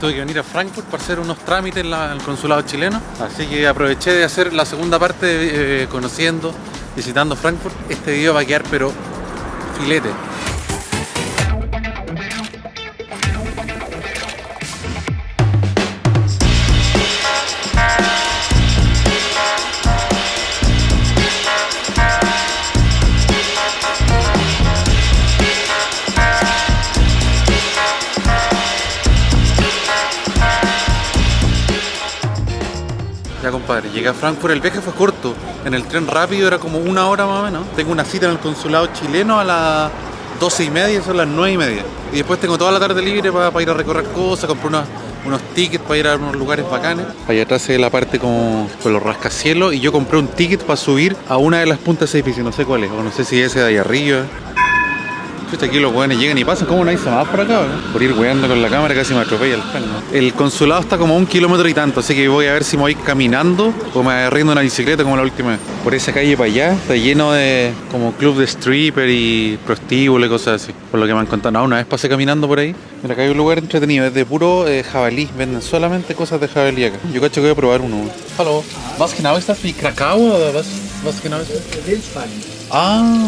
Tuve que venir a Frankfurt para hacer unos trámites en el consulado chileno, así que aproveché de hacer la segunda parte conociendo, visitando Frankfurt. Este video va a quedar pero filete. Ya compadre, llegué a Frankfurt, el viaje fue corto, en el tren rápido era como 1 hora más o menos. Tengo una cita en el consulado chileno a las 12:30, son las 9:30. Y después tengo toda la tarde libre para ir a recorrer cosas, comprar unos tickets para ir a unos lugares bacanes. Allá atrás se ve la parte como con los rascacielos y yo compré un ticket para subir a una de las puntas de ese edificio, no sé cuál es, o no sé si ese de ahí arriba. Aquí los weones llegan y pasan, ¿cómo no hay semáforo acá? Por ir weando con la cámara casi me atropella el tren, ¿no? El consulado está como a 1 kilómetro y tanto, así que voy a ver si me voy caminando o me arriendo una bicicleta como la última vez. Por esa calle para allá está lleno de como club de stripper y prostíbulos y cosas así, por lo que me han contado. No, una vez pasé caminando por ahí, mira, acá hay un lugar entretenido, es de puro jabalí, venden solamente cosas de jabalí acá. Yo cacho que voy a probar uno. Hallo, was genau ist das? Wie Krakau oder was genau ist das? Wildschwein. Ah,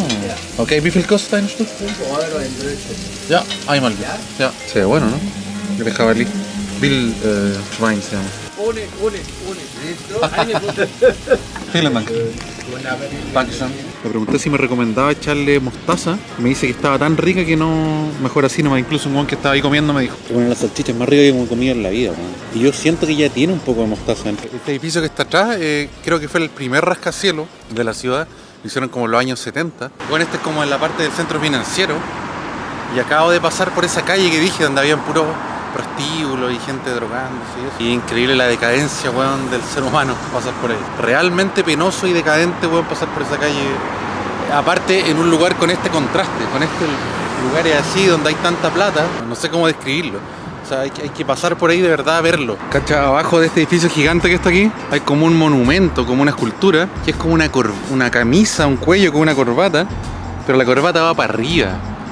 okay, wie viel kostet ein Stück? 5 Euro ein Brötchen. Ja, einmal. Ja, se ve bueno, ¿no? De jabalí. Wildschwein se llama. Ohne. Vielen Dank. Dankeschön. Le pregunté si me recomendaba echarle mostaza. Me dice que estaba tan rica que no, mejor así nomás. Incluso un guan que estaba ahí comiendo me dijo: bueno, la salchicha es más rica que como he comido en la vida, man. Y yo siento que ya tiene un poco de mostaza dentro. Este edificio que está atrás, creo que fue el primer rascacielos de la ciudad. Lo hicieron como en los años 70. Bueno, este es como en la parte del centro financiero. Y acabo de pasar por esa calle que dije, donde habían puros prostíbulos y gente drogándose y eso. Y increíble la decadencia, weón, del ser humano pasar por ahí. Realmente penoso y decadente, weón, pasar por esa calle. Aparte, en un lugar con este contraste, con este lugares así donde hay tanta plata. No sé cómo describirlo. O sea, hay que pasar por ahí de verdad a verlo. ¿Cacha? Abajo de este edificio gigante que está aquí hay como un monumento, como una escultura, que es como una camisa, un cuello con una corbata, pero la corbata va para arriba.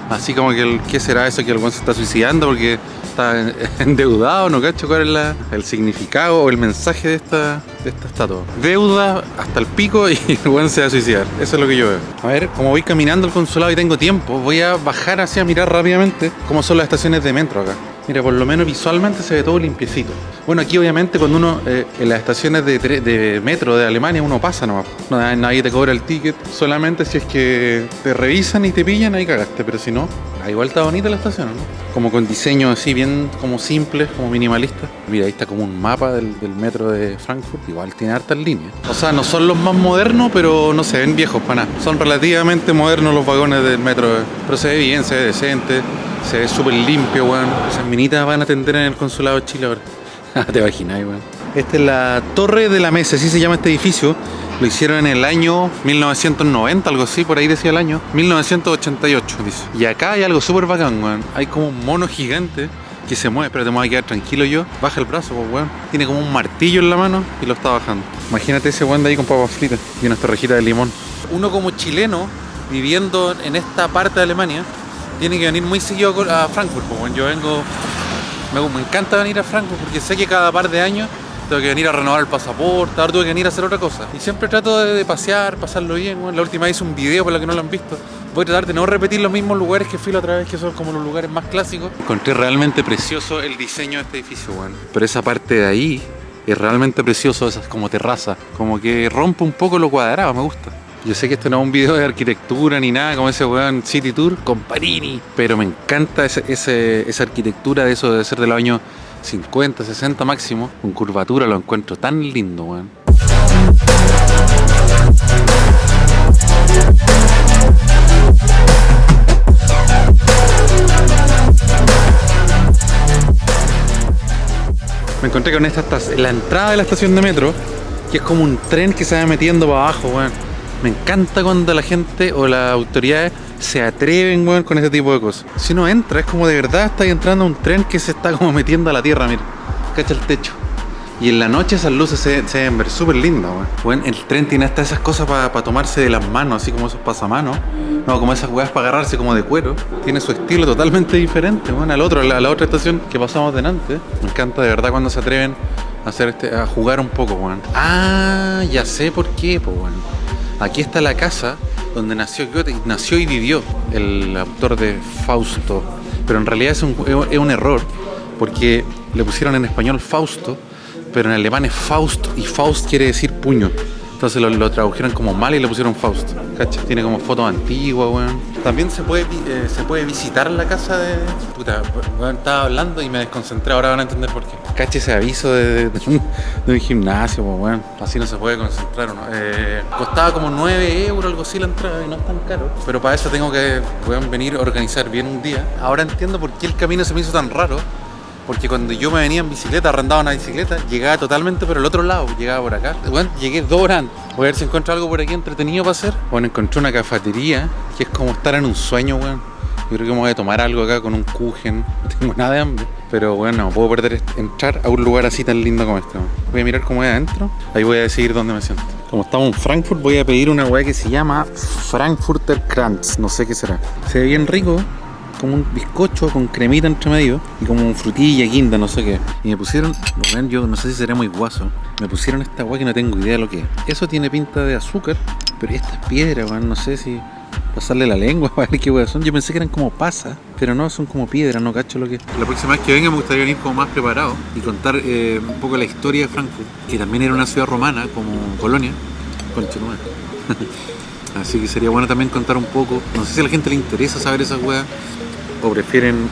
Así como que, ¿qué será eso? Que el buen se está suicidando porque está endeudado, ¿no cacho? ¿Cuál es el significado o el mensaje de esta estatua? Deuda hasta el pico y el buen se va a suicidar. Eso es lo que yo veo. A ver, como voy caminando al consulado y tengo tiempo, voy a bajar hacia mirar rápidamente cómo son las estaciones de metro acá. Mira, por lo menos visualmente se ve todo limpiecito. Bueno, aquí obviamente cuando uno en las estaciones de metro de Alemania uno pasa nomás. Nadie te cobra el ticket, solamente si es que te revisan y te pillan, ahí cagaste. Pero si no, igual está bonita la estación, ¿no? Como con diseño así bien como simples, como minimalistas. Mira, ahí está como un mapa del metro de Frankfurt. Igual tiene hartas líneas. O sea, no son los más modernos, pero no se ven viejos para nada. Son relativamente modernos los vagones del metro. Pero se ve bien, se ve decente. Se ve súper limpio, weón. Esas minitas van a atender en el consulado de Chile ahora. Te imaginas, weón. Esta es la Torre de la Mesa, así se llama este edificio. Lo hicieron en el año 1990, algo así, por ahí decía el año. 1988, dice. Y acá hay algo súper bacán, weón. Hay como un mono gigante que se mueve, pero te me voy a quedar tranquilo yo. Baja el brazo, pues, weón. Tiene como un martillo en la mano y lo está bajando. Imagínate ese weón de ahí con papas fritas y unas torrejitas de limón. Uno como chileno, viviendo en esta parte de Alemania, tiene que venir muy seguido a Frankfurt. Pues, yo me encanta venir a Frankfurt porque sé que cada par de años tengo que venir a renovar el pasaporte, ahora tuve que venir a hacer otra cosa. Y siempre trato de pasear, pasarlo bien. Bueno, la última vez hice un video para los que no lo han visto. Voy a tratar de no repetir los mismos lugares que fui la otra vez, que son como los lugares más clásicos. Encontré realmente precioso el diseño de este edificio, bueno. Pero esa parte de ahí es realmente precioso, esas como terraza. Como que rompe un poco lo cuadrado, me gusta. Yo sé que esto no es un video de arquitectura ni nada, como ese weón City Tour con Parini, pero me encanta esa arquitectura de eso de ser de los años 50, 60 máximo. Con curvatura lo encuentro tan lindo, weón. Me encontré con la entrada de la estación de metro, que es como un tren que se va metiendo para abajo, weón. Me encanta cuando la gente o las autoridades se atreven, weón, con ese tipo de cosas. Si uno entra, es como de verdad está entrando a un tren que se está como metiendo a la tierra, mira. Cacha el techo. Y en la noche esas luces se ven ver súper lindas, weón. Bueno, el tren tiene hasta esas cosas para tomarse de las manos, así como esos pasamanos. No, como esas weas para agarrarse como de cuero. Tiene su estilo totalmente diferente, weón, al otro, a la otra estación que pasamos delante. Me encanta de verdad cuando se atreven a hacer a jugar un poco, weón. Ah, ya sé por qué, pues, weón. Aquí está la casa donde nació Goethe, nació y vivió el autor de Fausto. Pero en realidad es un error, porque le pusieron en español Fausto, pero en alemán es Faust, y Faust quiere decir puño. Entonces lo tradujeron como mal y le pusieron Faust. ¿Cacha? Tiene como fotos antiguas, weón. También se puede visitar la casa de... Puta, weón, estaba hablando y me desconcentré, ahora van a entender por qué. Cacha ese aviso de un gimnasio, weón. Así no se puede concentrar uno. Costaba como 9 euros, algo así la entrada, y no es tan caro. Pero para eso tengo que, weón, venir a organizar bien un día. Ahora entiendo por qué el camino se me hizo tan raro. Porque cuando yo me venía en bicicleta, arrendaba una bicicleta, llegaba totalmente por el otro lado, llegaba por acá. Bueno, llegué 2 horas antes. Voy a ver si encuentro algo por aquí entretenido para hacer. Bueno, encontré una cafetería, que es como estar en un sueño, weón. Yo creo que me voy a tomar algo acá con un kuchen. No tengo nada de hambre. Pero bueno, no puedo perder entrar a un lugar así tan lindo como este, weón. Voy a mirar cómo es adentro. Ahí voy a decidir dónde me siento. Como estamos en Frankfurt, voy a pedir una weá que se llama Frankfurter Kranz. No sé qué será. Se ve bien rico. Como un bizcocho con cremita entre medio y como frutilla, guinda, no sé qué. Y me pusieron, bueno, yo no sé si seré muy guaso, me pusieron esta weá que no tengo idea de lo que es. Eso tiene pinta de azúcar, pero esta es piedra, weón, no sé si pasarle la lengua para ver qué weá son. Yo pensé que eran como pasas, pero no, son como piedra, no cacho lo que es. La próxima vez que venga me gustaría venir como más preparado y contar un poco la historia de Frankfurt, que también era una ciudad romana, como Colonia, Conchetumare. Así que sería bueno también contar un poco. No sé si a la gente le interesa saber esas weas o prefieren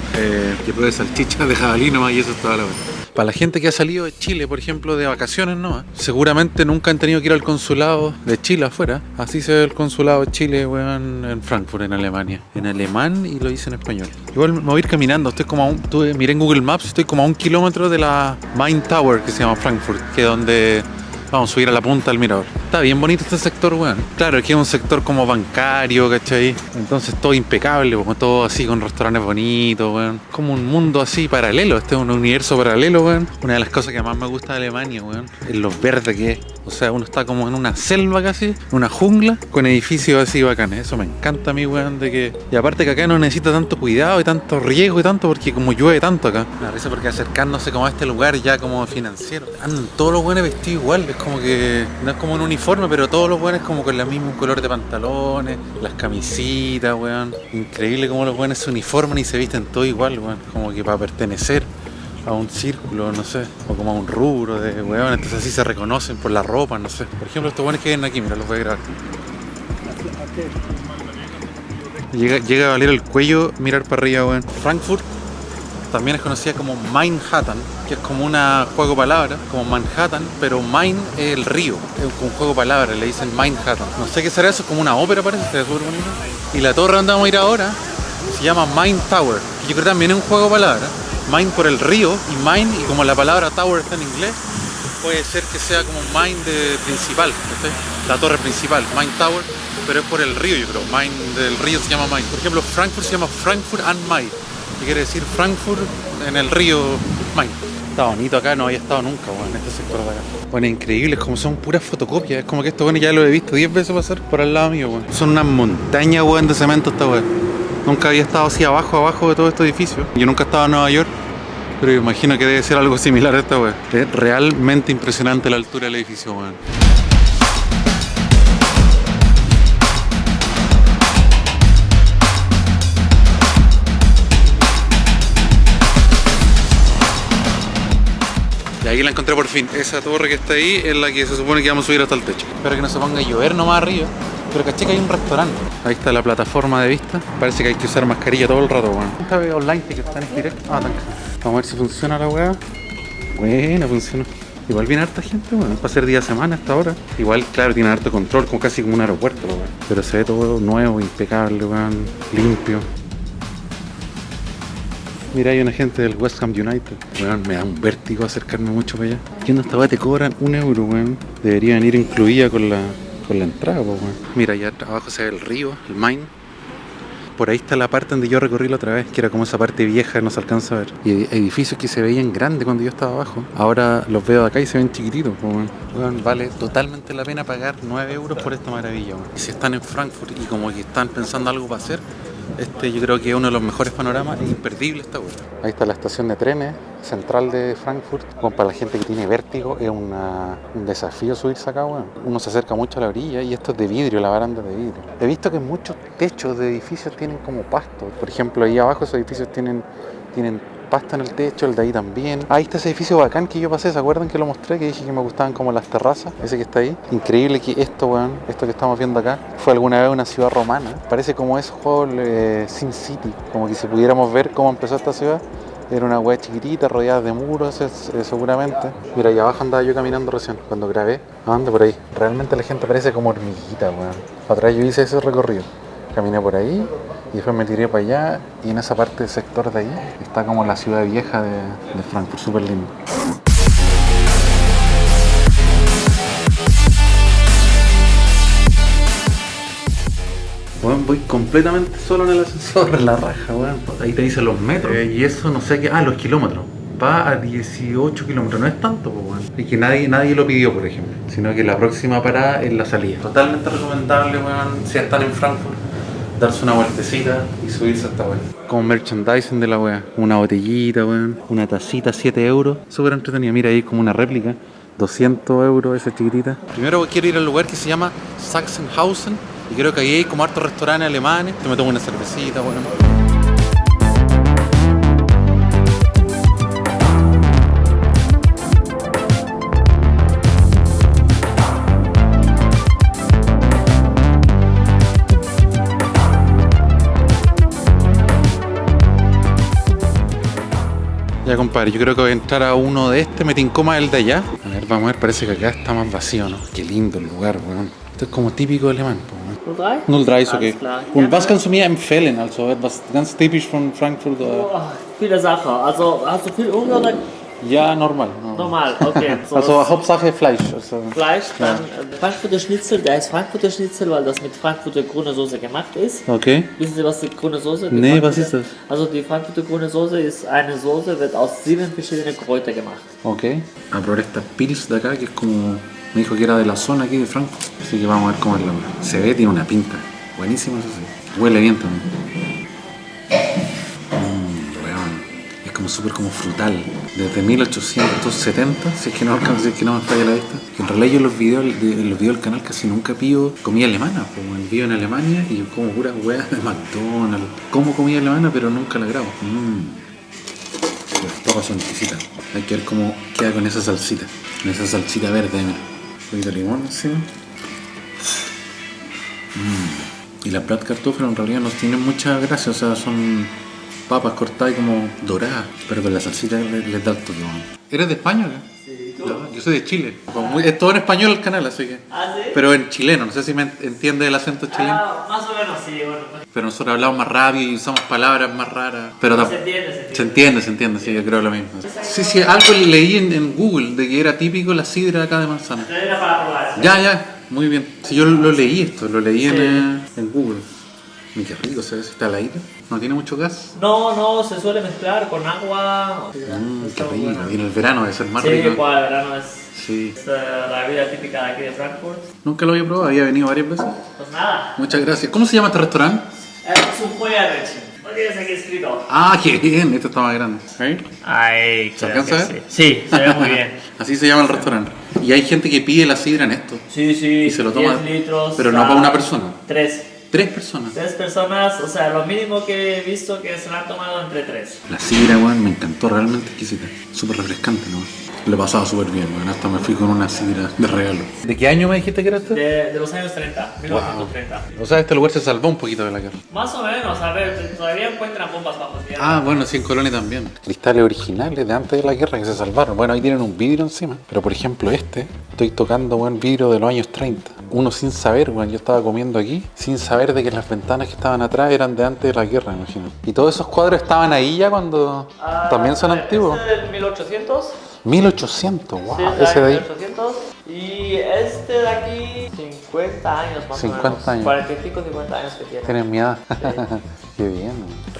que pruebe salchichas de jabalí nomás y eso es toda la vez. Para la gente que ha salido de Chile, por ejemplo, de vacaciones nomás, seguramente nunca han tenido que ir al consulado de Chile afuera. Así se ve el consulado de Chile, weón, en Frankfurt, en Alemania. En alemán y lo hice en español. Igual me voy a ir caminando, estoy como miré en Google Maps, estoy como a 1 kilómetro de la Main Tower, que se llama Frankfurt, que es donde vamos a subir a la punta del mirador. Está bien bonito este sector, weón. Claro, aquí es un sector como bancario, ¿cachai? Entonces todo impecable, como todo así con restaurantes bonitos, weón. Como un mundo así paralelo, este es un universo paralelo, weón. Una de las cosas que más me gusta de Alemania, weón, es lo verde que es. O sea, uno está como en una selva casi, una jungla, con edificios así bacanes. Eso me encanta a mí, weón, de que... Y aparte que acá no necesita tanto cuidado y tanto riesgo y tanto, porque como llueve tanto acá. Me risa porque acercándose como a este lugar ya como financiero, andan todos los buenos vestidos igual, es como que... No es como un uniforme, pero todos los buenos como con el mismo color de pantalones, las camisitas, weón. Increíble como los buenos se uniforman y se visten todo igual, weón. Como que para pertenecer a un círculo, no sé, o como a un rubro de weón, entonces así se reconocen por la ropa, no sé. Por ejemplo, estos buenos que vienen aquí, mira, los voy a grabar. Llega a valer el cuello mirar para arriba, weón. Frankfurt también es conocida como Manhattan, que es como un juego de palabras, como Manhattan, pero Main es el río, es un juego de palabras, le dicen Manhattan. No sé qué será eso, es como una ópera parece, se ve súper bonito. Y la torre donde vamos a ir ahora se llama Main Tower, que yo creo que también es un juego de palabras. Main por el río y Main, y como la palabra Tower está en inglés, puede ser que sea como Main de principal, ¿sí? La torre principal, Main Tower, pero es por el río, yo creo. Main del río se llama Main. Por ejemplo, Frankfurt se llama Frankfurt am Main, que quiere decir Frankfurt en el río Main. Está bonito acá, no había estado nunca, bueno, en este sector de acá. Bueno, increíble, es como son puras fotocopias, es como que esto, bueno, ya lo he visto 10 veces pasar por al lado mío, bueno. Son unas montañas, weón, de cemento esta weón. Nunca había estado así abajo de todo este edificio. Yo nunca he estado en Nueva York, pero imagino que debe ser algo similar a esta weón. Es realmente impresionante la altura del edificio, weón. Y ahí la encontré por fin. Esa torre que está ahí es la que se supone que vamos a subir hasta el techo. Espero que no se ponga a llover nomás arriba. Pero caché que hay un restaurante. Ahí está la plataforma de vista. Parece que hay que usar mascarilla todo el rato, weón. Esta vez online que están en directo. Ah, tan. Vamos a ver si funciona la weá. Buena, funciona. Igual viene harta gente, weón. Para ser día de semana hasta ahora. Igual, claro, tiene harto control, como casi como un aeropuerto, weón. Pero se ve todo nuevo, impecable, weón. Limpio. Mira, hay una gente del West Ham United. Weón, me da un vértigo acercarme mucho para allá. ¿Qué onda esta weá? Te cobran 1 euro, weón. Debería venir incluida con la entrada, weón. Mira, allá abajo se ve el río, el Main. por ahí está la parte donde yo recorrí la otra vez, que era como esa parte vieja, no se alcanza a ver. Y edificios que se veían grandes cuando yo estaba abajo. Ahora los veo de acá y se ven chiquititos. Bueno, vale totalmente la pena pagar 9 euros por esta maravilla. Bueno. Y si están en Frankfurt y como que están pensando algo para hacer, yo creo que es uno de los mejores panoramas, es imperdible esta web. Ahí está la estación de trenes central de Frankfurt. Bueno, para la gente que tiene vértigo es un desafío subirse acá, bueno. Uno se acerca mucho a la orilla y esto es de vidrio, la baranda es de vidrio. He visto que muchos techos de edificios tienen como pasto. Por ejemplo, ahí abajo esos edificios tienen pasta en el techo, el de ahí también. Ahí está ese edificio bacán que yo pasé, ¿se acuerdan que lo mostré? Que dije que me gustaban como las terrazas, ese que está ahí. Increíble que esto, weón, esto que estamos viendo acá, fue alguna vez una ciudad romana. Parece como ese juego Sin City, como que si pudiéramos ver cómo empezó esta ciudad. Era una weá chiquitita, rodeada de muros, seguramente. Mira, ahí abajo andaba yo caminando recién, cuando grabé. Ando por ahí. Realmente la gente parece como hormiguita, weón. Atrás yo hice ese recorrido. Caminé por ahí y después me tiré para allá y en esa parte del sector de ahí está como la ciudad vieja de Frankfurt, súper lindo. Bueno, voy completamente solo en el ascensor, la raja, weón. Ahí te dicen los metros y eso no sé qué, los kilómetros. Va a 18 kilómetros, no es tanto, pues, weón. Y que nadie lo pidió, por ejemplo, sino que la próxima parada es la salida. Totalmente recomendable, weón, si están en Frankfurt, darse una vueltecita y subirse a esta weá. Como merchandising de la weá. Una botellita, weón. Una tacita, 7 euros. Súper entretenida. Mira ahí como una réplica. 200 euros esa chiquitita. Primero quiero ir al lugar que se llama Sachsenhausen. Y creo que ahí hay como hartos restaurantes alemanes. Me tomo una cervecita, weón. Ya, compadre, yo creo que voy a entrar a uno de me tincó más el de allá. A ver, vamos a ver, parece que acá está más vacío, ¿no? Qué lindo el lugar, weón. Esto es como típico alemán, weón. 03? 03 ist okay. Alles klar. Und was kannst du mir empfehlen? Also etwas ganz typisch von Frankfurt? Viele Sachen. Also hast du viel Hunger oder Ja, normal. normal? Okay. So Also Hauptsache Fleisch. Also, Fleisch, dann Frankfurter Schnitzel, der heißt Frankfurter Schnitzel, weil das mit Frankfurter grüner Soße gemacht ist. okay. Wissen Sie, was die grüne Soße Nee, was ist das? Also die Frankfurter grüne Soße ist eine Soße, wird aus 7 verschiedenen Kräutern gemacht. Ok. A probar esta Pils de acá, que es como... Me dijo que era de la zona aquí de Frankfurt. Así que vamos a ver cómo es la... Se ve, tiene una pinta. Buenísima, eso sí. Huele bien también. Weón. Es como súper como frutal. Desde 1870, si es que no alcanza, si es que no me falla la vista. Que en realidad yo en los videos del canal casi nunca pido comida alemana. Como vivo en Alemania y yo como puras weas de McDonald's. Como comida alemana, pero nunca la grabo. Las papas son exquisitas. Hay que ver cómo queda con esa salsita. Con esa salsita verde, mira. Un poquito de limón encima. Y las Bratkartoffeln en realidad no tienen mucha gracia, o sea, son papas cortadas y como doradas, pero con la salsita les da el toque. ¿Eres de España o qué? Sí, ¿tú? No, yo soy de Chile. Es todo en español el canal, así que... ¿Ah, sí? Pero en chileno, no sé si me entiende el acento chileno. Más o menos, sí, bueno. Pero nosotros hablamos más rápido y usamos palabras más raras. Pero Se entiende. se entiende, sí, yo creo lo mismo. Sí, algo leí en Google de que era típico la sidra acá de manzana. Entonces era para probar. Ya, muy bien. Si yo lo leí en Google. Mira qué rico, ¿sabes? Está al aire. No tiene mucho gas. No, se suele mezclar con agua. Qué rico. Y en el verano debe ser más Sí, rico. para el verano es, Sí. la bebida típica de aquí de Frankfurt. Nunca lo había probado, había venido varias veces. Pues nada, Muchas gracias. ¿Cómo se llama este restaurante? es un Feuerwehrchen. Lo tienes aquí escrito. Ah, qué bien. Este está más grande. ¿Sí? Ahí, ¿Se alcanza a ver? Sí, se ve muy bien. Así se llama el restaurante. Y hay gente que pide la sidra en esto. Sí, Y se lo toma. 10 litros. Pero no para una persona. 3. 3 personas. 3 personas, o sea, lo mínimo que he visto que se la han tomado entre 3. La sidra, weón, me encantó, realmente exquisita. Súper refrescante, ¿no? Lo he pasado súper bien, weón. Hasta me fui con una sidra de regalo. ¿De qué año me dijiste que era esto? De los años 30, 1930. O sea, este lugar se salvó un poquito de la guerra. Más o menos, a ver, todavía encuentran bombas bajo tierra. Ah, bueno, sí, en Colonia también. Cristales originales de antes de la guerra que se salvaron. Bueno, ahí tienen un vidrio encima. Pero por ejemplo estoy tocando buen vidrio de los años 30. Uno sin saber, bueno, yo estaba comiendo aquí, sin saber de que las ventanas que estaban atrás eran de antes de la guerra, imagino. Y todos esos cuadros estaban ahí ya cuando también son antiguos. Este es del 1800. 1800, wow, Sí, ese de ahí. 1800. Y este de aquí, 50 años más 50 o menos. años. 45, 50 años que tiene. Tienen mi edad. Qué bien.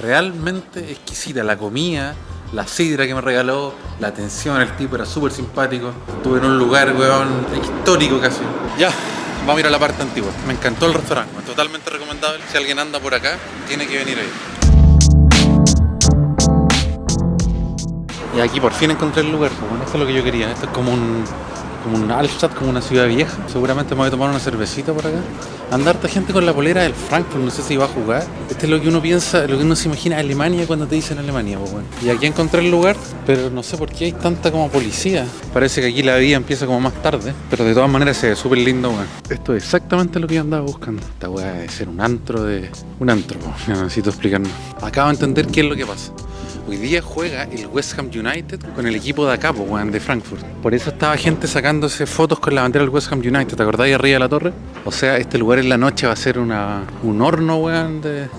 Realmente exquisita la comida, la sidra que me regaló, la atención, el tipo era súper simpático. Estuve en un lugar, weón, histórico casi. Ya, vamos a ir a la parte antigua. Me encantó el restaurante, totalmente recomendable. Si alguien anda por acá, tiene que venir ahí. Y aquí por fin encontré el lugar, bueno, esto es lo que yo quería. Esto es como un Altstadt, como una ciudad vieja. Seguramente me voy a tomar una cervecita por acá. Anda harta gente con la polera del Frankfurt, no sé si va a jugar. Este es lo que uno piensa, lo que uno se imagina Alemania cuando te dicen Alemania, pues bueno. Y aquí encontré el lugar, pero no sé por qué hay tanta como policía. Parece que aquí la vida empieza como más tarde, pero de todas maneras se ve súper lindo, weón. Esto es exactamente lo que yo andaba buscando. Esta weá debe ser un antro, no necesito explicarme. Acabo de entender qué es lo que pasa. Hoy día juega el West Ham United con el equipo de acá, weón, de Frankfurt. Por eso estaba gente sacándose fotos con la bandera del West Ham United. ¿Te acordáis arriba de la torre? O sea, este lugar en la noche va a ser un horno, weón, de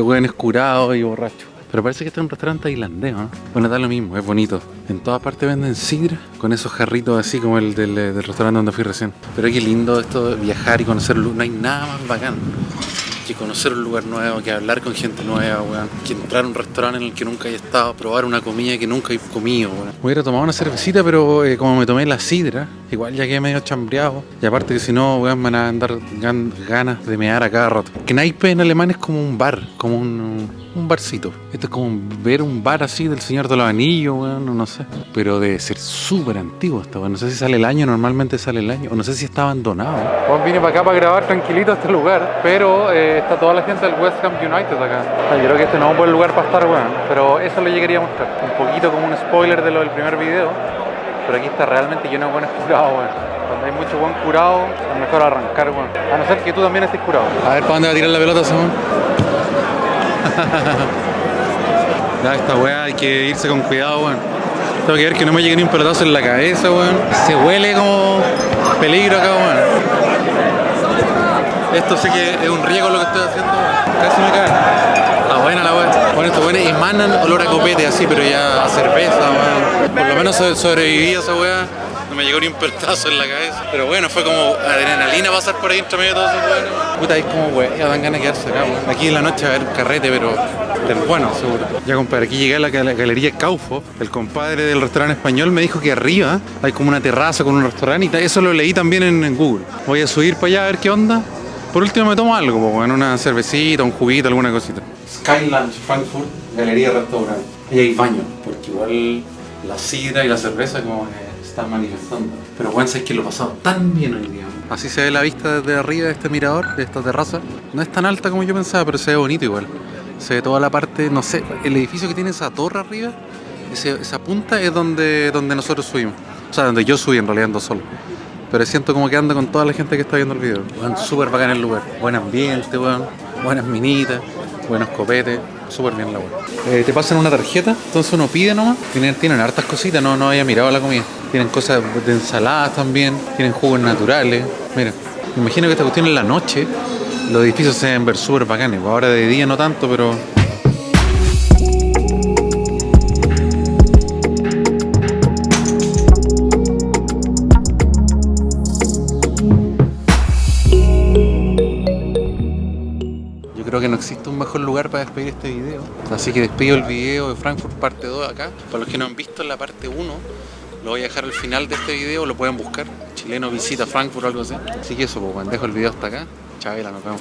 weones curados y borrachos. Pero parece que este es un restaurante tailandés, ¿no? Bueno, da lo mismo, es bonito. En todas partes venden sidra con esos jarritos así como el del restaurante donde fui recién. Pero qué lindo esto de viajar y conocerlo. No hay nada más bacán que conocer un lugar nuevo, que hablar con gente nueva, weón. Que entrar a un restaurante en el que nunca he estado, probar una comida que nunca he comido, weón. Me hubiera tomado una cervecita, pero como me tomé la sidra, igual ya quedé medio chambreado. Y aparte que si no, weón, me van a andar ganas de mear a cada rato. Kneipe en alemán es como un bar, como un barcito. Esto es como ver un bar así del Señor de los Anillos, weón, no sé. Pero debe ser súper antiguo esto, weón. No sé si sale el año, normalmente sale el año. O no sé si está abandonado. Juan vine para acá para grabar tranquilito este lugar, pero está toda la gente del West Ham United acá. Yo creo que este no es un buen lugar para estar, weón. Pero eso lo llegaría a mostrar. Un poquito como un spoiler de lo del primer video. Pero aquí está realmente lleno de buenos curados, weón. Cuando hay mucho buen curado, es mejor arrancar, weón. A no ser que tú también estés curado. A ver, ¿para dónde va a tirar la pelota, Simón? Ya, esta weá hay que irse con cuidado, weón. Tengo que ver que no me llegue ni un pelotazo en la cabeza, weón. Se huele como peligro acá, weón. Esto sé que es un riesgo lo que estoy haciendo, weón. Casi me cae. Está buena la weá. Bueno, estos weones emanan olor a copete así, pero ya a cerveza, weón. Por lo menos sobreviví a esa weá. No me llegó ni un pelotazo en la cabeza. Pero bueno, fue como adrenalina pasar por ahí entre medio de todos esos weones. Puta, es como weá, dan ganas de quedarse acá, weón. Aquí en la noche va a haber carrete, pero del bueno, seguro. Ya, compadre, aquí llegué a la galería Kaufhof. El compadre del restaurante español me dijo que arriba hay como una terraza con un restaurante y eso lo leí también en Google. Voy a subir para allá a ver qué onda. Por último me tomo algo, weón, una cervecita, un juguito, alguna cosita. Skylands Frankfurt, galería restaurante. Y hay baño, porque igual la sidra y la cerveza como que están manifestando. Pero bueno, es que lo he pasado tan bien hoy día. Así se ve la vista desde arriba de este mirador, de esta terraza. No es tan alta como yo pensaba, pero se ve bonito igual. Se ve toda la parte, no sé, el edificio que tiene esa torre arriba, esa punta es donde nosotros subimos. O sea, donde yo subí, en realidad ando solo. Pero siento como que ando con toda la gente que está viendo el video. Bueno, súper bacán el lugar. Buen ambiente, bueno, buenas minitas, buenos copetes. Súper bien la weá. Te pasan una tarjeta, entonces uno pide nomás. Tienen hartas cositas, no había mirado la comida. Tienen cosas de ensaladas también, tienen jugos naturales. Mira, me imagino que esta cuestión en la noche, los edificios se deben ver súper bacanes. Ahora de día no tanto, pero... Creo que no existe un mejor lugar para despedir este video. Así que despido el video de Frankfurt parte 2 acá. Para los que no han visto la parte 1, lo voy a dejar al final de este video, lo pueden buscar. Chileno visita Frankfurt o algo así. Así que eso, pues, dejo el video hasta acá. Chavela, nos vemos.